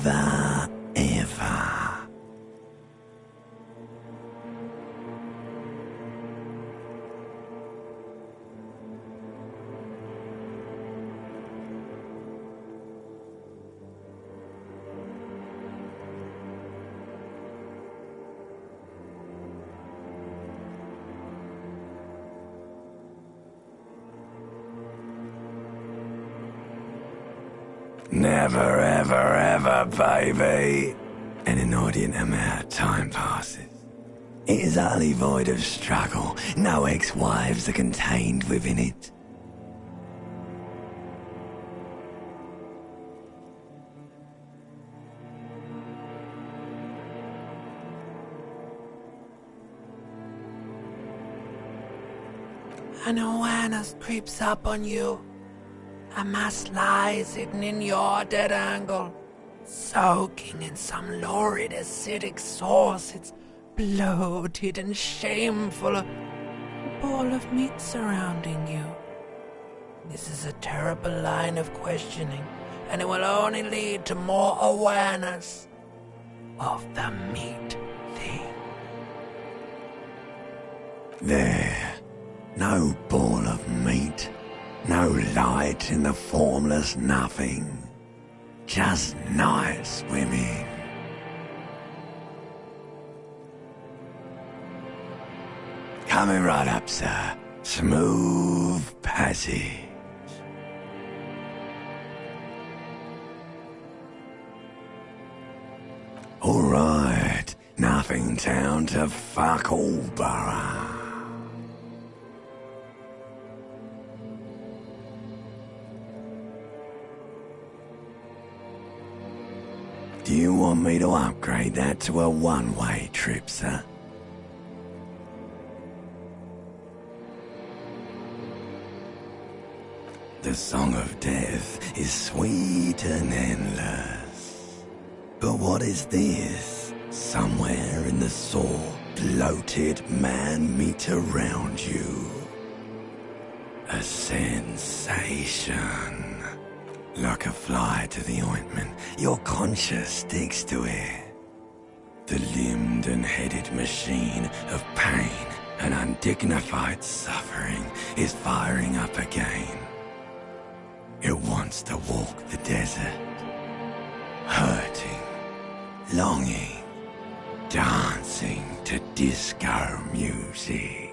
Never, ever. Never, ever, ever, baby. An inordinate amount of time passes. It is utterly void of struggle. No ex-wives are contained within it. An awareness creeps up on you. A mass lies hidden in your dead angle, soaking in some lurid acidic sauce. It's bloated and shameful, a ball of meat surrounding you. This is a terrible line of questioning, and it will only lead to more awareness of the meat thing. There, no ball of meat. No light in the formless nothing. Just night swimming. Coming right up, sir. Smooth passage. All right. Nothing town to fuck all borough. Do you want me to upgrade that to a one-way trip, sir? The song of death is sweet and endless. But what is this? Somewhere in the sore, bloated man-meat around you. A sensation. Like a fly to the ointment, your conscience sticks to it. The limbed and headed machine of pain and undignified suffering is firing up again. It wants to walk the desert, hurting, longing, dancing to disco music.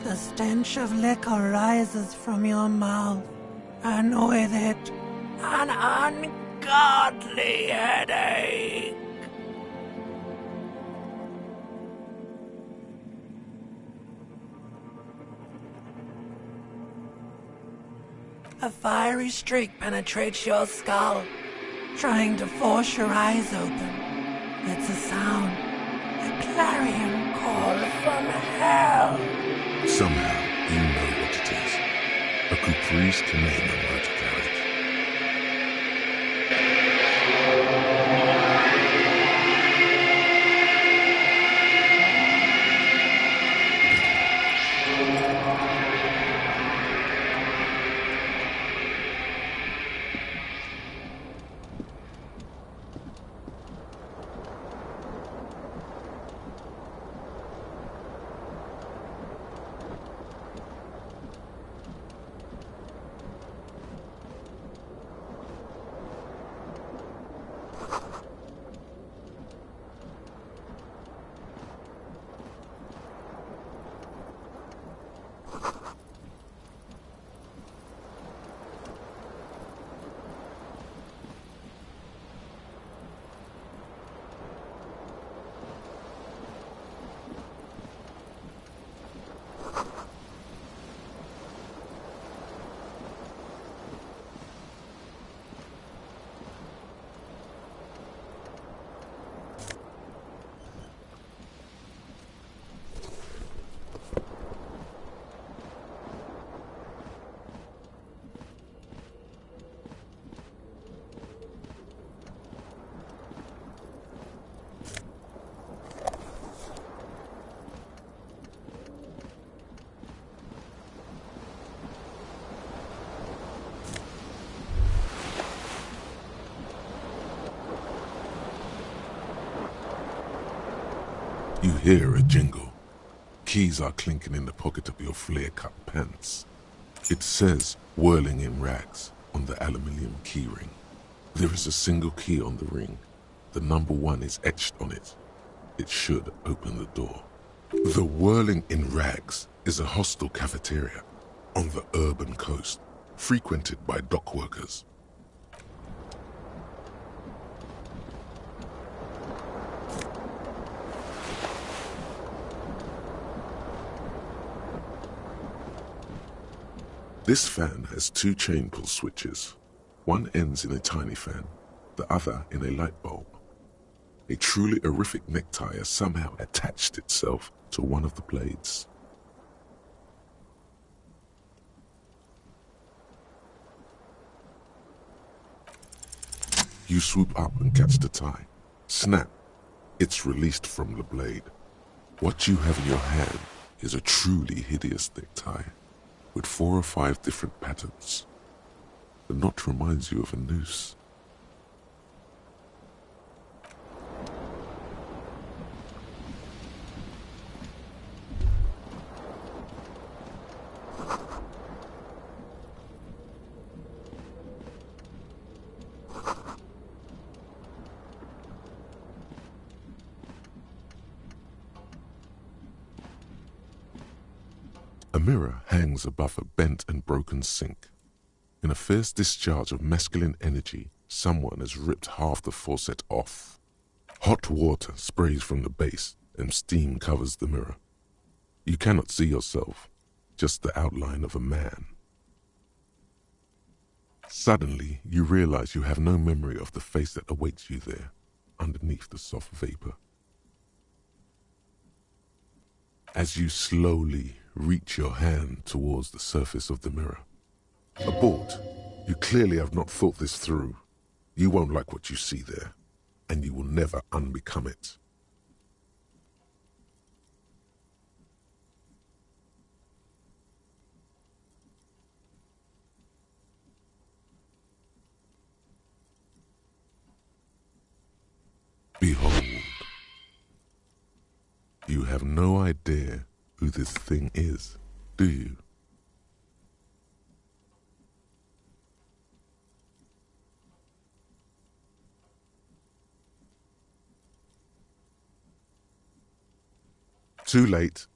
The stench of liquor rises from your mouth, and with it, an ungodly headache. A fiery streak penetrates your skull, trying to force your eyes open. It's a sound, a clarion call from hell. Somehow, you know what it is. A caprice to name a murder carriage. You hear a jingle. Keys are clinking in the pocket of your flare-cut pants. It says, whirling in rags, on the aluminium keyring. There is a single key on the ring. The number 1 is etched on it. It should open the door. The Whirling in Rags is a hostel cafeteria on the urban coast, frequented by dock workers. This fan has 2 chain pull switches. One ends in a tiny fan, the other in a light bulb. A truly horrific necktie has somehow attached itself to one of the blades. You swoop up and catch the tie. Snap! It's released from the blade. What you have in your hand is a truly hideous necktie, with 4 or 5 different patterns. The knot reminds you of a noose. A mirror hangs above a bent and broken sink. In a fierce discharge of masculine energy, someone has ripped half the faucet off. Hot water sprays from the base and steam covers the mirror. You cannot see yourself, just the outline of a man. Suddenly, you realize you have no memory of the face that awaits you there, underneath the soft vapor. As you slowly reach your hand towards the surface of the mirror. Abort. You clearly have not thought this through. You won't like what you see there, and you will never unbecome it. Behold. You have no idea who this thing is, do you? Too late.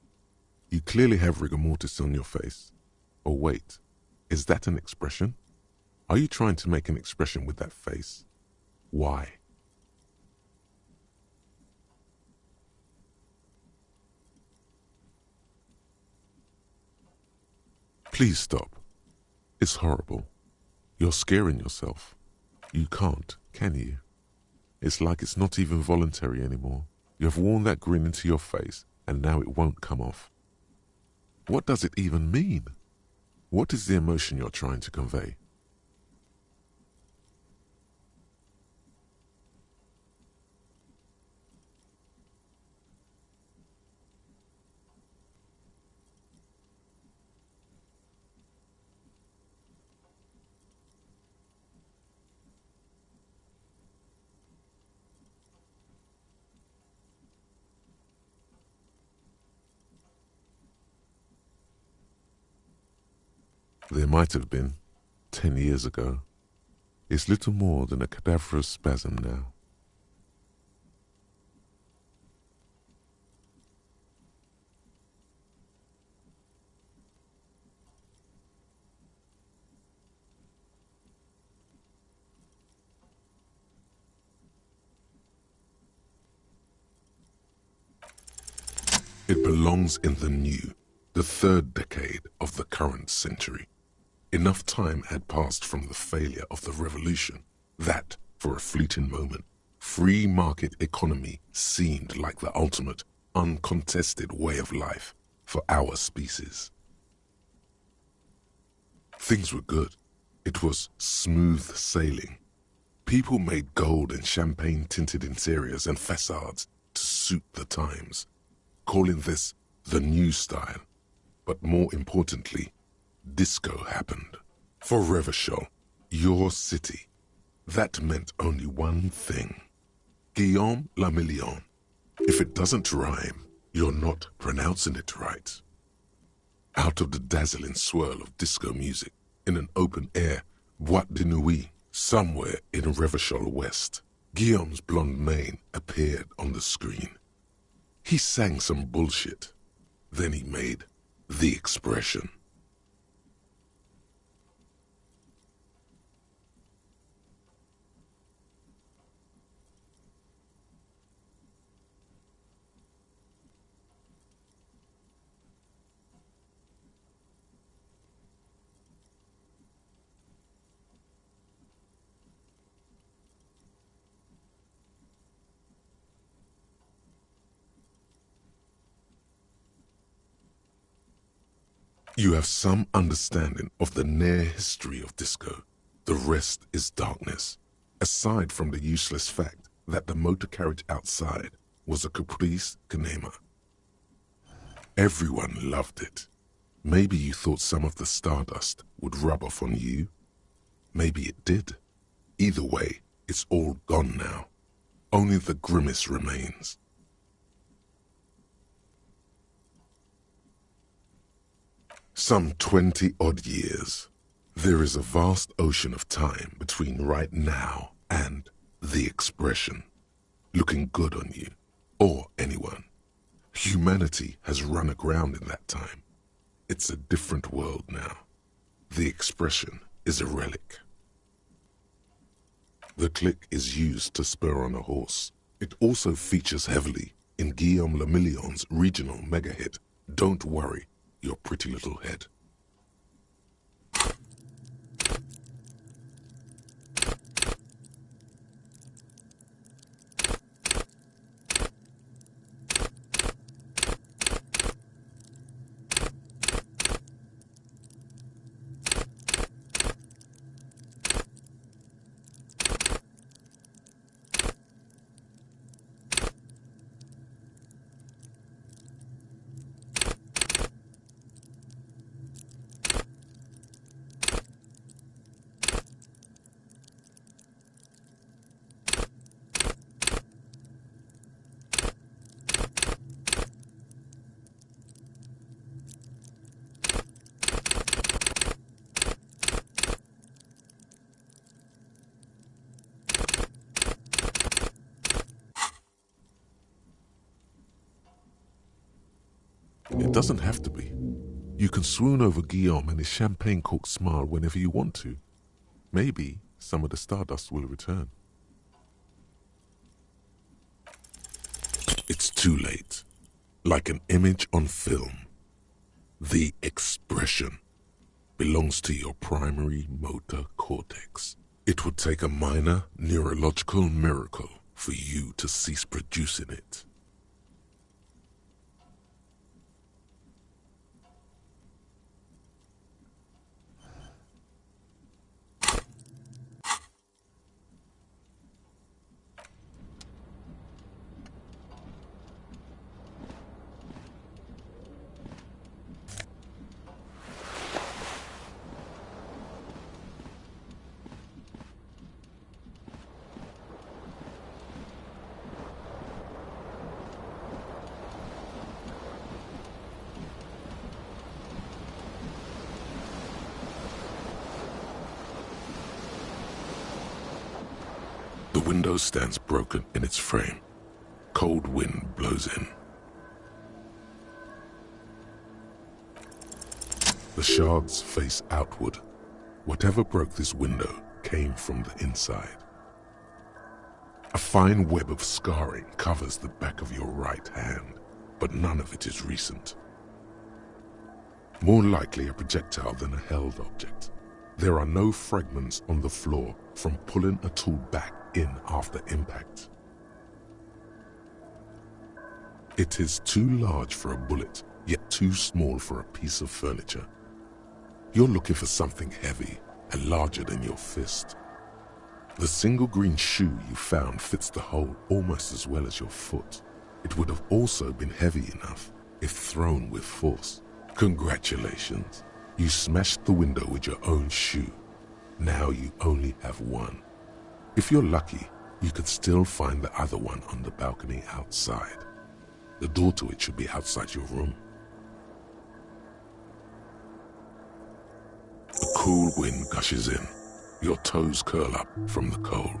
You clearly have rigor mortis on your face. Or wait, is that an expression? Are you trying to make an expression with that face? Why? Please stop. It's horrible. You're scaring yourself. You can't, can you? It's like it's not even voluntary anymore. You have worn that grin into your face, and now it won't come off. What does it even mean? What is the emotion you're trying to convey? There might have been, 10 years ago. It's little more than a cadaverous spasm now. It belongs in the new, the 3rd decade of the current century. Enough time had passed from the failure of the revolution that, for a fleeting moment, free market economy seemed like the ultimate, uncontested way of life for our species. Things were good. It was smooth sailing. People made gold and champagne-tinted interiors and facades to suit the times, calling this the new style. But more importantly, disco happened. For Revachol, your city, that meant only one thing. Guillaume le Million. If it doesn't rhyme, You're not pronouncing it right. Out of the dazzling swirl of disco music, in an open air boîte de nuit, somewhere in Revachol West, Guillaume's blonde mane appeared on the screen. He sang some bullshit. Then he made the expression. You have some understanding of the near history of disco. The rest is darkness, aside from the useless fact that the motor carriage outside was a caprice Kanema. Everyone loved it. Maybe you thought some of the stardust would rub off on you. Maybe it did. Either way, it's all gone now. Only the grimace remains. Some 20-odd years. There is a vast ocean of time between right now and the expression. Looking good on you, or anyone. Humanity has run aground in that time. It's a different world now. The expression is a relic. The click is used to spur on a horse. It also features heavily in Guillaume Le Million's regional mega hit, Don't Worry Your Pretty Little Head. It doesn't have to be. You can swoon over Guillaume and his champagne-corked smile whenever you want to. Maybe some of the stardust will return. It's too late. Like an image on film. The expression belongs to your primary motor cortex. It would take a minor neurological miracle for you to cease producing it. The window stands broken in its frame. Cold wind blows in. The shards face outward. Whatever broke this window came from the inside. A fine web of scarring covers the back of your right hand, but none of it is recent. More likely a projectile than a held object. There are no fragments on the floor from pulling a tool back in after impact. It is too large for a bullet, yet too small for a piece of furniture. You're looking for something heavy and larger than your fist. The single green shoe you found fits the hole almost as well as your foot. It would have also been heavy enough if thrown with force. Congratulations. You smashed the window with your own shoe. Now you only have one. If you're lucky, you could still find the other one on the balcony outside. The door to it should be outside your room. A cool wind gushes in. Your toes curl up from the cold.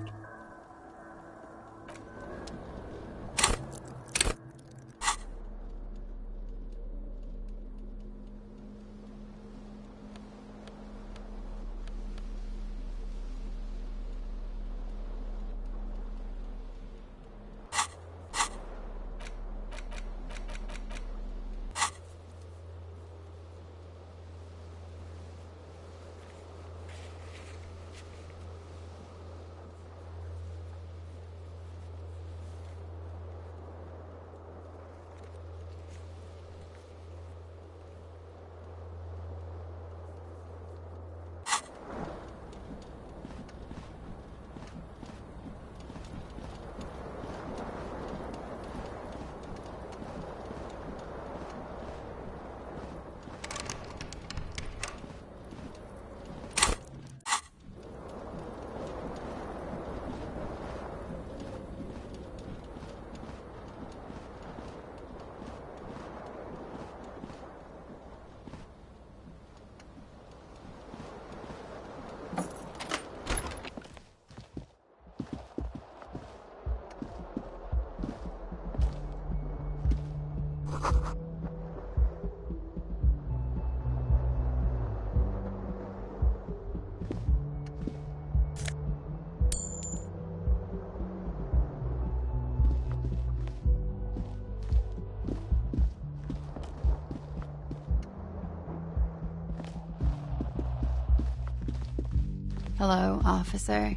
Hello, officer.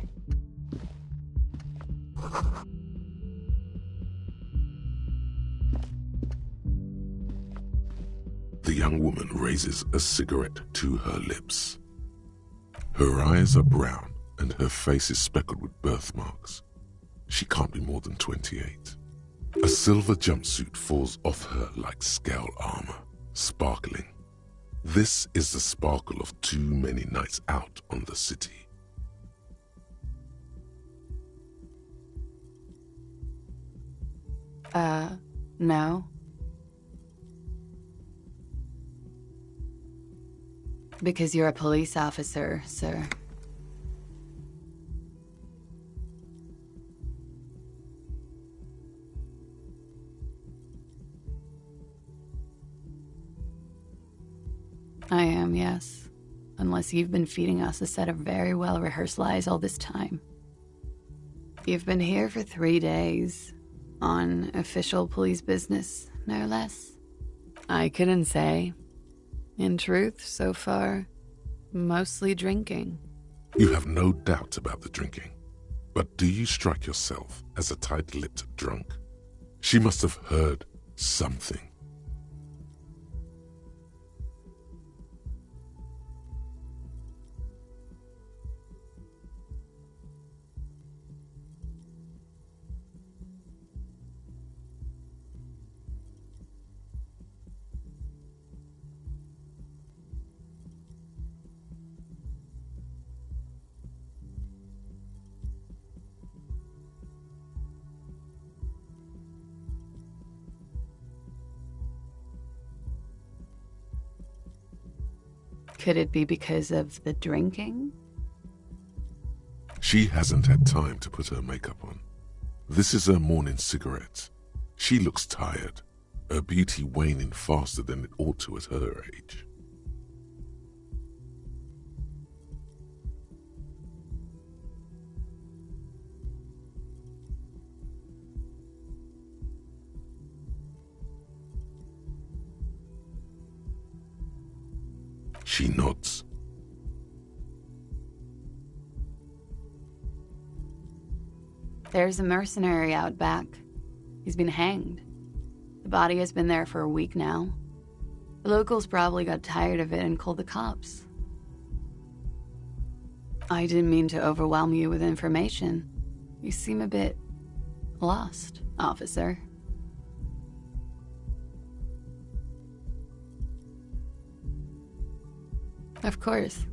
The young woman raises a cigarette to her lips. Her eyes are brown and her face is speckled with birthmarks. She can't be more than 28. A silver jumpsuit falls off her like scale armor, sparkling. This is the sparkle of too many nights out on the city. No. Because you're a police officer, sir. I am, yes. Unless you've been feeding us a set of very well-rehearsed lies all this time. You've been here for 3 days. On official police business, no less. I couldn't say. In truth, so far, mostly drinking. You have no doubt about the drinking. But do you strike yourself as a tight-lipped drunk? She must have heard something. Could it be because of the drinking? She hasn't had time to put her makeup on. This is her morning cigarette. She looks tired, her beauty waning faster than it ought to at her age. She nods. There's a mercenary out back. He's been hanged. The body has been there for a week now. The locals probably got tired of it and called the cops. I didn't mean to overwhelm you with information. You seem a bit lost, officer. Of course.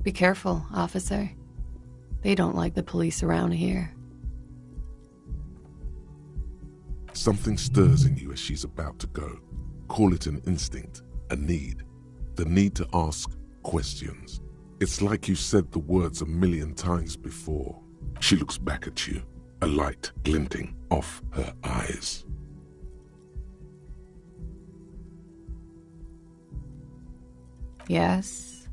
Be careful, officer. They don't like the police around here. Something stirs in you as she's about to go. Call it an instinct, a need. The need to ask questions. It's like you said the words a million times before. She looks back at you, a light glinting off her eyes. Yes?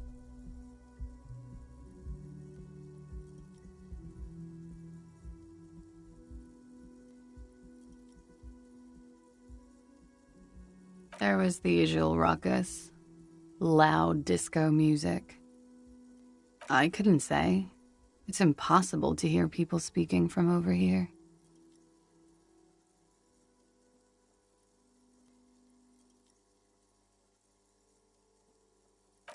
There was the usual ruckus. Loud disco music. I couldn't say. It's impossible to hear people speaking from over here.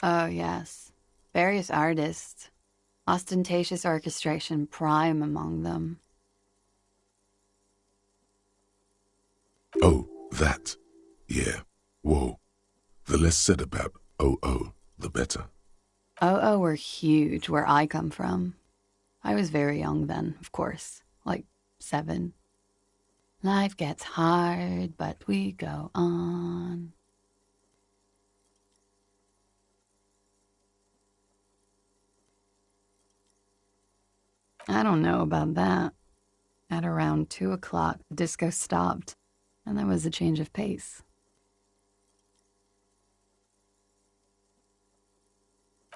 Oh, yes. Various artists. Ostentatious orchestration prime among them. Oh, that. Yeah. Whoa. The less said about OO, the better. OO were huge where I come from. I was very young then, of course. Like 7. Life gets hard, but we go on. I don't know about that. At around 2 o'clock, the disco stopped, and there was a change of pace.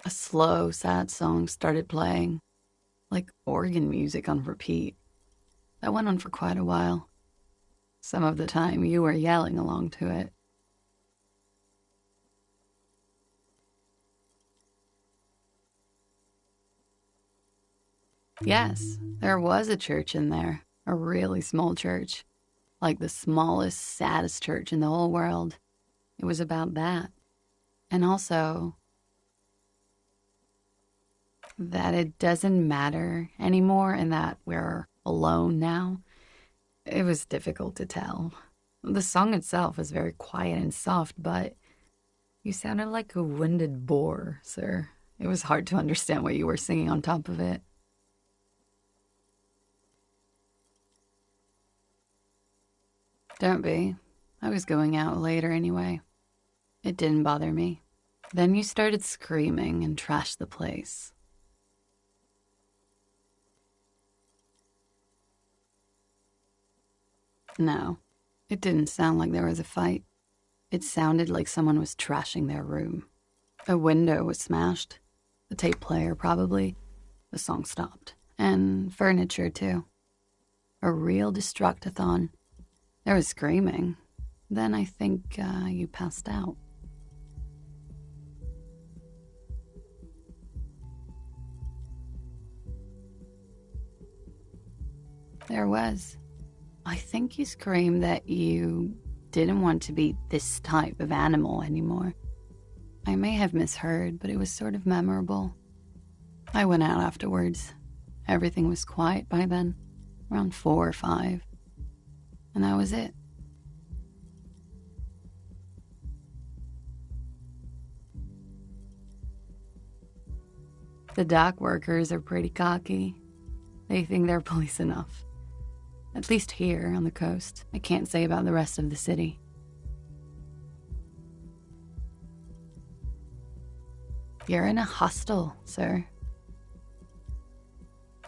A slow, sad song started playing, like organ music on repeat. That went on for quite a while. Some of the time, you were yelling along to it. Yes, there was a church in there, a really small church, like the smallest, saddest church in the whole world. It was about that. And also that it doesn't matter anymore and that we're alone now. It was difficult to tell. The song itself was very quiet and soft, but you sounded like a winded boar, sir. It was hard to understand what you were singing on top of it. Don't be. I was going out later anyway. It didn't bother me. Then you started screaming and trashed the place. No, it didn't sound like there was a fight. It sounded like someone was trashing their room. A window was smashed. The tape player, probably. The song stopped. And furniture, too. A real destructathon. There was screaming. Then I think you passed out. There was. I think you screamed that you didn't want to be this type of animal anymore. I may have misheard, but it was sort of memorable. I went out afterwards. Everything was quiet by then, around 4 or 5. And that was it. The dock workers are pretty cocky. They think they're police enough. At least here on the coast. I can't say about the rest of the city. You're in a hostel, sir.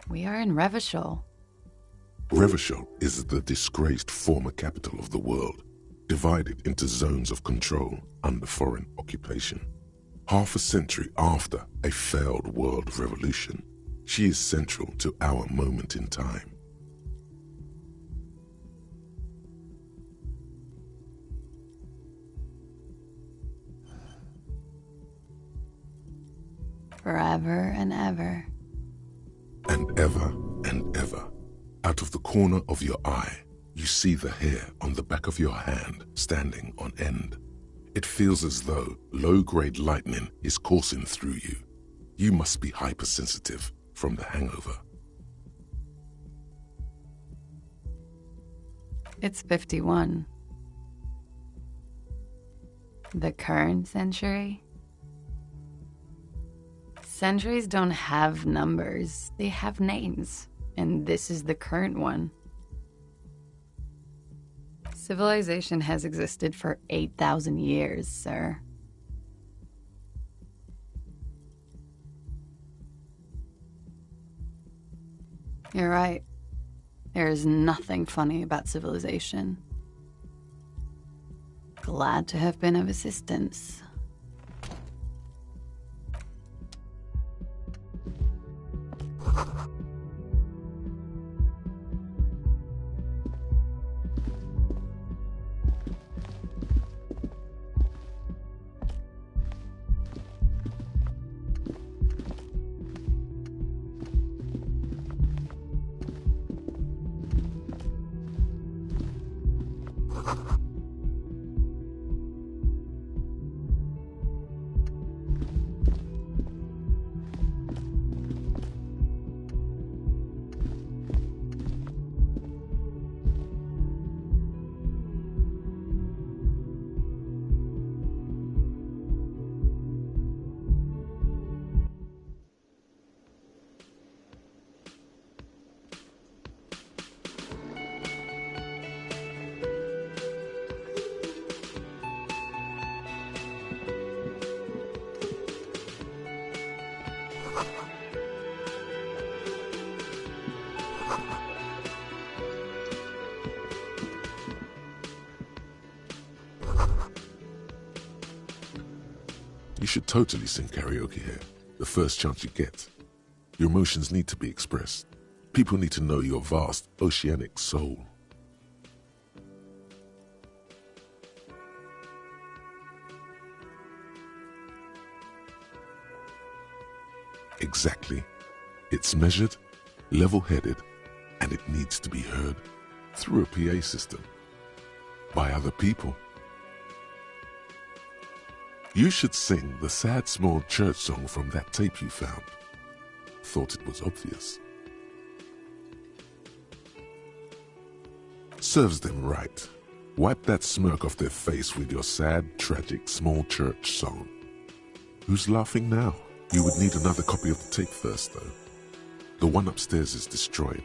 We are in Revachol. Revachol is the disgraced former capital of the world, divided into zones of control under foreign occupation. Half a century after a failed world revolution, she is central to our moment in time. Forever and ever. And ever and ever. Out of the corner of your eye, you see the hair on the back of your hand standing on end. It feels as though low-grade lightning is coursing through you. You must be hypersensitive from the hangover. It's 51. The current century? Centuries don't have numbers, they have names, and this is the current one. Civilization has existed for 8,000 years, sir. You're right. There is nothing funny about civilization. Glad to have been of assistance. You should totally sing karaoke here, the first chance you get. Your emotions need to be expressed. People need to know your vast, oceanic soul. Exactly. It's measured, level-headed, and it needs to be heard through a PA system by other people. You should sing the sad small church song from that tape you found. Thought it was obvious. Serves them right. Wipe that smirk off their face with your sad, tragic small church song. Who's laughing now? You would need another copy of the tape first, though. The one upstairs is destroyed.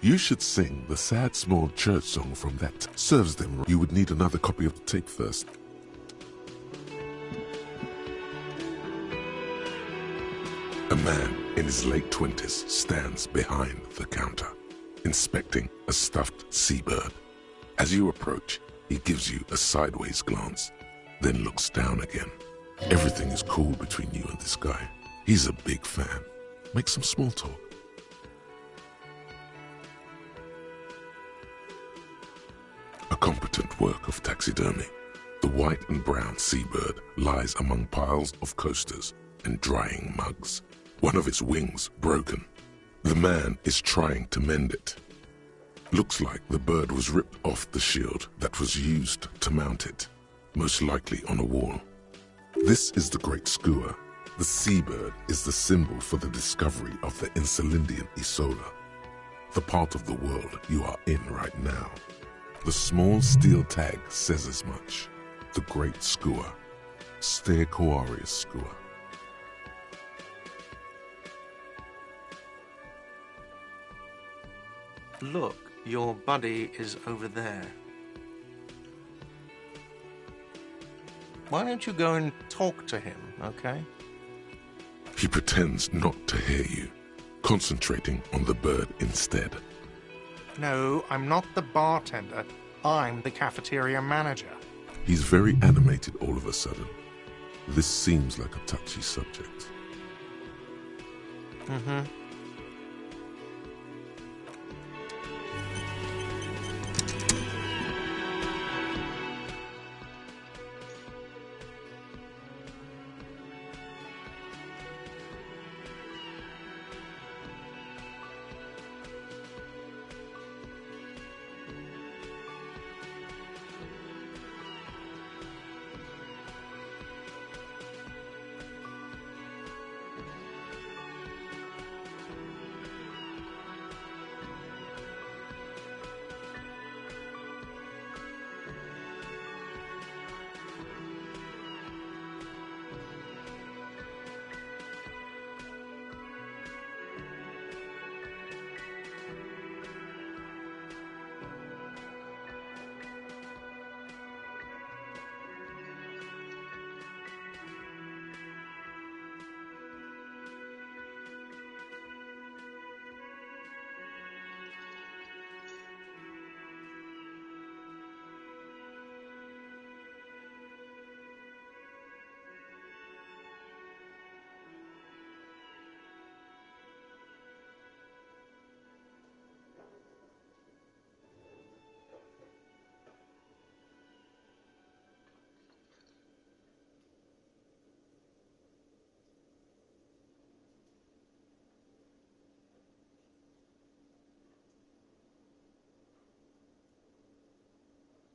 You should sing the sad small church song from that. Serves them. You would need another copy of the tape first. A man in his late 20s stands behind the counter, inspecting a stuffed seabird. As you approach, he gives you a sideways glance, then looks down again. Everything is cool between you and this guy. He's a big fan. Make some small talk. A competent work of taxidermy. The white and brown seabird lies among piles of coasters and drying mugs. One of its wings broken. The man is trying to mend it. Looks like the bird was ripped off the shield that was used to mount it, most likely on a wall. This is the Great Skua. The seabird is the symbol for the discovery of the Insulindian Isola, the part of the world you are in right now. The small steel tag says as much. The Great Skua. Stegosaurus Skua. Look, your buddy is over there. Why don't you go and talk to him, okay? He pretends not to hear you, concentrating on the bird instead. No, I'm not the bartender. I'm the cafeteria manager. He's very animated all of a sudden. This seems like a touchy subject. Mm-hmm.